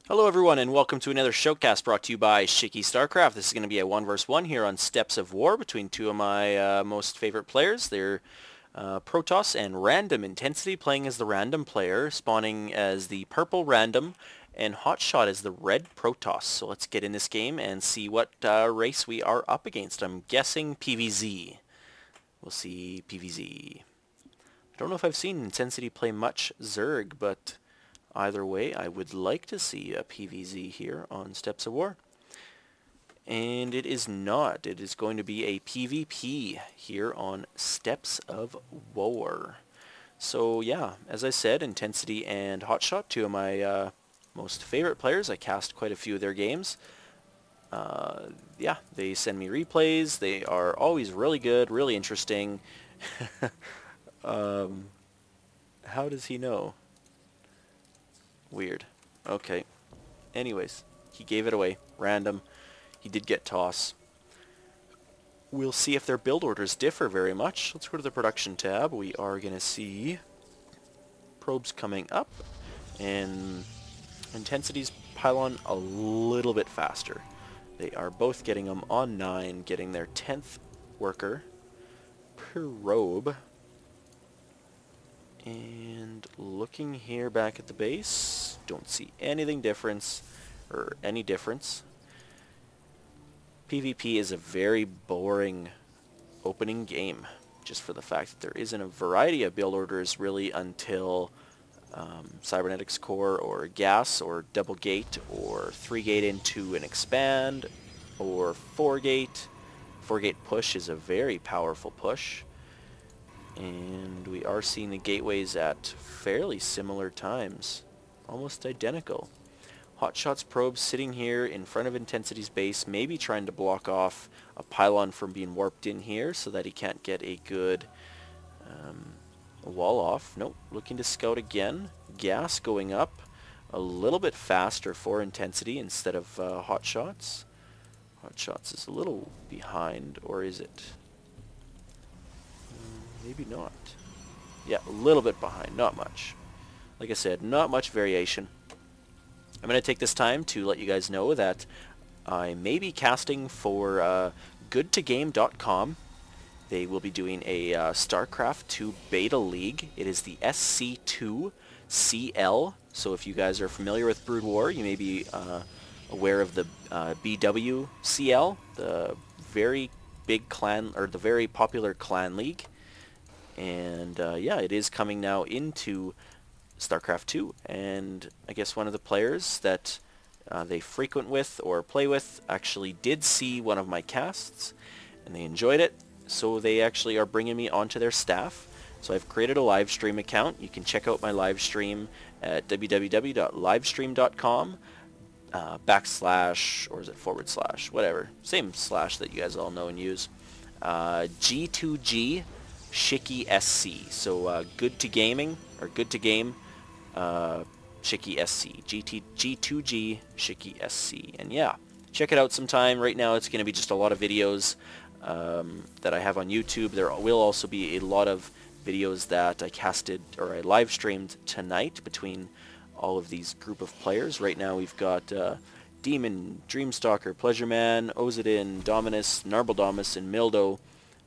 Hello everyone and welcome to another showcast brought to you by Shiki StarCraft. This is going to be a 1 vs 1 here on Steps of War between two of my most favorite players. They're Protoss and Random Intensity playing as the random player, spawning as the purple random, and Hotshot as the red Protoss. So let's get in this game and see what race we are up against. I'm guessing PvZ. We'll see PvZ. I don't know if I've seen Intensity play much Zerg, but either way, I would like to see a PvZ here on Steps of War. And it is not. It is going to be a PvP here on Steps of War. So yeah, as I said, Intensity and Hotshot, two of my most favorite players. I cast quite a few of their games. Yeah, they send me replays. They are always really good, really interesting. How does he know? Weird. Okay. Anyways, he gave it away. Random. He did get toss. We'll see if their build orders differ very much. Let's go to the production tab. We are going to see probes coming up and Intensity's pylon a little bit faster. They are both getting them on 9, getting their 10th worker per probe. And looking here back at the base, don't see anything difference, or any difference. PvP is a very boring opening game, just for the fact that there isn't a variety of build orders really until Cybernetics Core or Gas or Double Gate or 3 Gate into an Expand or 4 Gate. 4 Gate push is a very powerful push. And we are seeing the gateways at fairly similar times. Almost identical. Hotshot's probe sitting here in front of Intensity's base, maybe trying to block off a pylon from being warped in here so that he can't get a good wall off. Nope, looking to scout again. Gas going up a little bit faster for Intensity instead of Hotshot's. Hotshot's is a little behind, or is it? Maybe not. Yeah, a little bit behind, not much. Like I said, not much variation. I'm going to take this time to let you guys know that I may be casting for goodtogame.com. They will be doing a StarCraft 2 Beta League. It is the SC2 CL. So if you guys are familiar with Brood War, you may be aware of the BWCL, the very big clan, or the very popular clan league. And yeah, it is coming now into StarCraft 2, and I guess one of the players that they frequent with or play with actually did see one of my casts, and they enjoyed it, so they actually are bringing me onto their staff. So I've created a live stream account. You can check out my live stream at www.livestream.com / or is it / whatever, same slash that you guys all know and use, G2G Shiki SC. So good to gaming, or good to game, Shiki SC. G2G Shiki SC. And yeah, check it out sometime. Right now it's going to be just a lot of videos that I have on YouTube. There will also be a lot of videos that I casted, or I live streamed tonight between all of these group of players. Right now we've got Demon, Dreamstalker, Pleasureman, Ozidin, Dominus, Narbaldamus, and Mildo,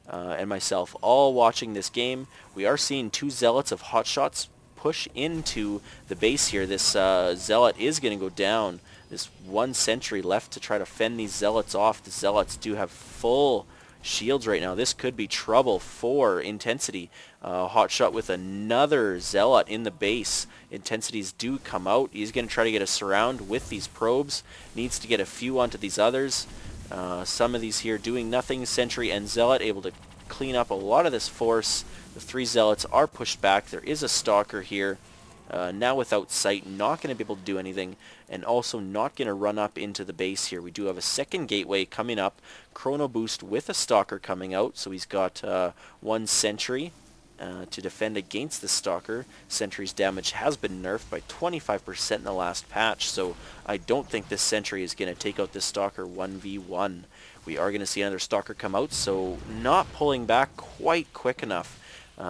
and myself all watching this game. We are seeing two Zealots of Hotshots push into the base here. This Zealot is going to go down. This one sentry left to try to fend these Zealots off. The Zealots do have full shields right now. This could be trouble for Intensity. Hotshot with another Zealot in the base. Intensities do come out. He's going to try to get a surround with these probes. Needs to get a few onto these others. Some of these here doing nothing. Sentry and Zealot able to clean up a lot of this force. The 3 Zealots are pushed back. There is a Stalker here. Now without sight, not going to be able to do anything, and also not going to run up into the base here. We do have a second gateway coming up. Chrono Boost with a Stalker coming out, so he's got one Sentry to defend against the Stalker. Sentry's damage has been nerfed by 25% in the last patch, so I don't think this Sentry is going to take out this Stalker 1v1. We are going to see another Stalker come out, so not pulling back quite quick enough.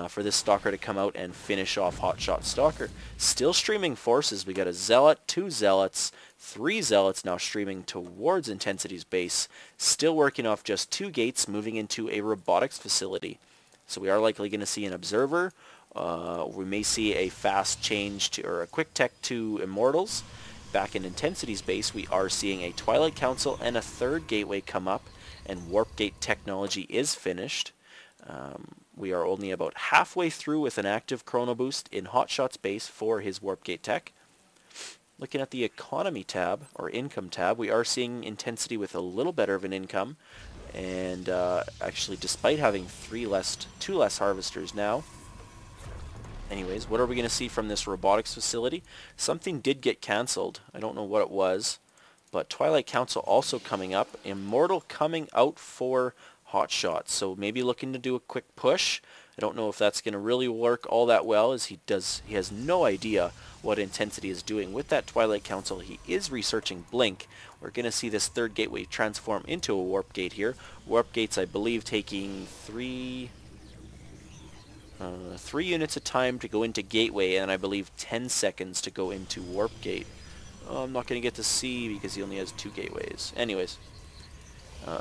for this Stalker to come out and finish off Hotshot Stalker. Still streaming forces. We got a Zealot, 2 Zealots, 3 Zealots now streaming towards Intensity's base. Still working off just 2 gates, moving into a robotics facility. So we are likely going to see an Observer. We may see a fast change to, or a quick tech to Immortals. Back in Intensity's base, we are seeing a Twilight Council and a 3rd gateway come up, and Warp Gate technology is finished. We are only about halfway through with an active Chrono Boost in Hotshot's base for his Warp Gate tech. Looking at the Economy tab, or Income tab, we are seeing Intensity with a little better of an income, and actually despite having 2 less Harvesters now. Anyways, what are we going to see from this robotics facility? Something did get cancelled. I don't know what it was, but Twilight Council also coming up. Immortal coming out for Hotshot, so maybe looking to do a quick push. I don't know if that's going to really work all that well, as he has no idea what Intensity is doing. With that Twilight Council, he is researching Blink. We're going to see this 3rd gateway transform into a Warp Gate here. Warp Gates, I believe, taking 3 units of time to go into Gateway, and I believe 10 seconds to go into Warp Gate. I'm not going to get to see because he only has 2 gateways. Anyways.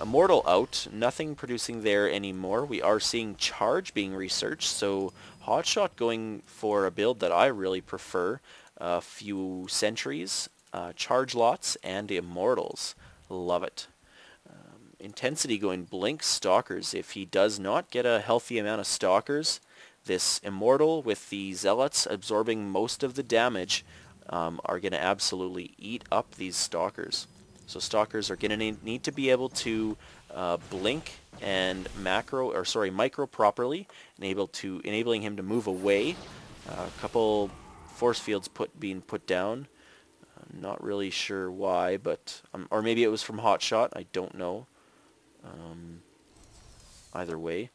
Immortal out, nothing producing there anymore. We are seeing Charge being researched, so Hotshot going for a build that I really prefer. A few Sentries, Charge Lots, and Immortals. Love it. Intensity going Blink Stalkers. If he does not get a healthy amount of Stalkers, this Immortal with the Zealots absorbing most of the damage are going to absolutely eat up these Stalkers. So Stalkers are going to need to be able to blink and micro properly, enabling him to move away. A couple force fields being put down. Not really sure why, but or maybe it was from Hotshot. I don't know. Either way,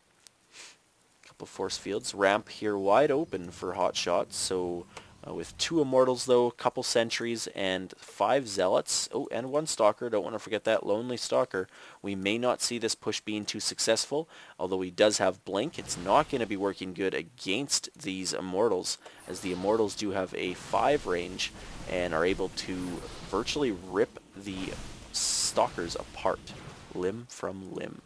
couple force fields. Ramp here wide open for Hotshot. So. With 2 Immortals though, a couple Sentries, and 5 Zealots. Oh, and 1 Stalker. Don't want to forget that Lonely Stalker. We may not see this push being too successful, although he does have Blink. It's not going to be working good against these Immortals, as the Immortals do have a 5 range and are able to virtually rip the Stalkers apart, limb from limb.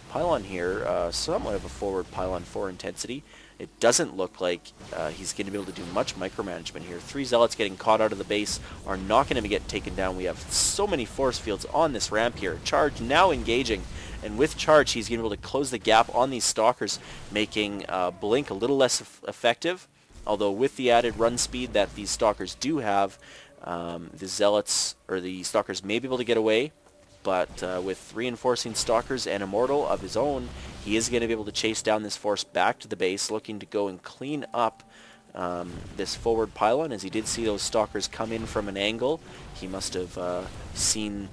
Pylon here, somewhat of a forward pylon for Intensity. It doesn't look like he's going to be able to do much micromanagement here. 3 Zealots getting caught out of the base are not going to get taken down. We have so many force fields on this ramp here. Charge now engaging, and with Charge he's going to be able to close the gap on these Stalkers, making Blink a little less effective. Although with the added run speed that these Stalkers do have, the Zealots, or the Stalkers, may be able to get away. But with reinforcing Stalkers and Immortal of his own, he is going to be able to chase down this force back to the base, looking to go and clean up this forward pylon. As he did see those Stalkers come in from an angle, he must have seen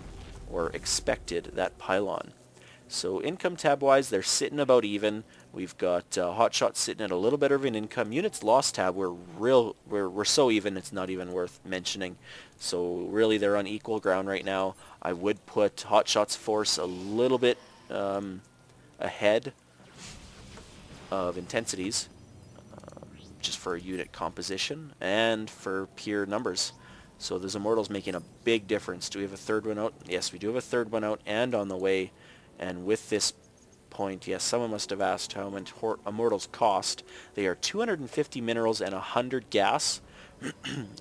or expected that pylon. So income tab-wise, they're sitting about even. We've got Hotshot sitting at a little better of an income. Units lost tab, we're so even, it's not even worth mentioning. So really, they're on equal ground right now. I would put Hotshot's force a little bit ahead of Intensity's, just for unit composition and for pure numbers. So those Immortals making a big difference. Do we have a 3rd one out? Yes, we do have a 3rd one out and on the way. And with this point, yes, someone must have asked how much Immortals cost. They are 250 minerals and 100 gas,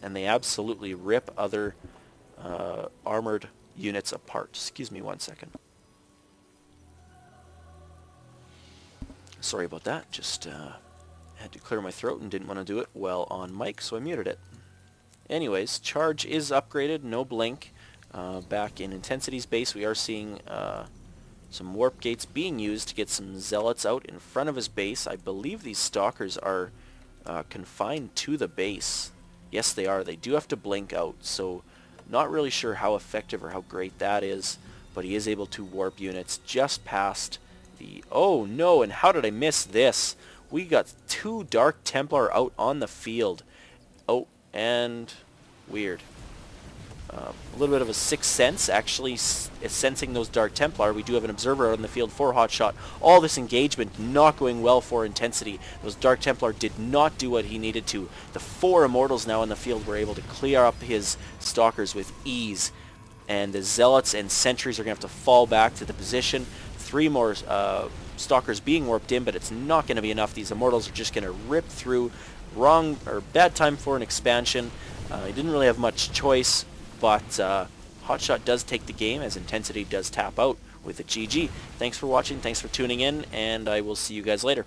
and they absolutely rip other armored units apart. Excuse me 1 second. Sorry about that. Just had to clear my throat and didn't want to do it well on mic, so I muted it. Anyways, Charge is upgraded, no Blink. Back in Intensity's base, we are seeing some Warp Gates being used to get some Zealots out in front of his base. I believe these Stalkers are confined to the base. Yes, they are. They do have to blink out, so not really sure how effective or how great that is, but he is able to warp units just past the... Oh no, and how did I miss this? We got 2 Dark Templar out on the field. Oh, and weird. a little bit of a sixth sense, actually sensing those Dark Templar. We do have an observer out in the field for Hotshot. All this engagement not going well for Intensity. Those Dark Templar did not do what he needed to. The 4 Immortals now in the field were able to clear up his Stalkers with ease. And the Zealots and Sentries are going to have to fall back to the position. 3 more Stalkers being warped in, but it's not going to be enough. These Immortals are just going to rip through. Wrong, or bad time for an expansion. He didn't really have much choice. But Hotshot does take the game as Intensity does tap out with a GG. Thanks for watching, thanks for tuning in, and I will see you guys later.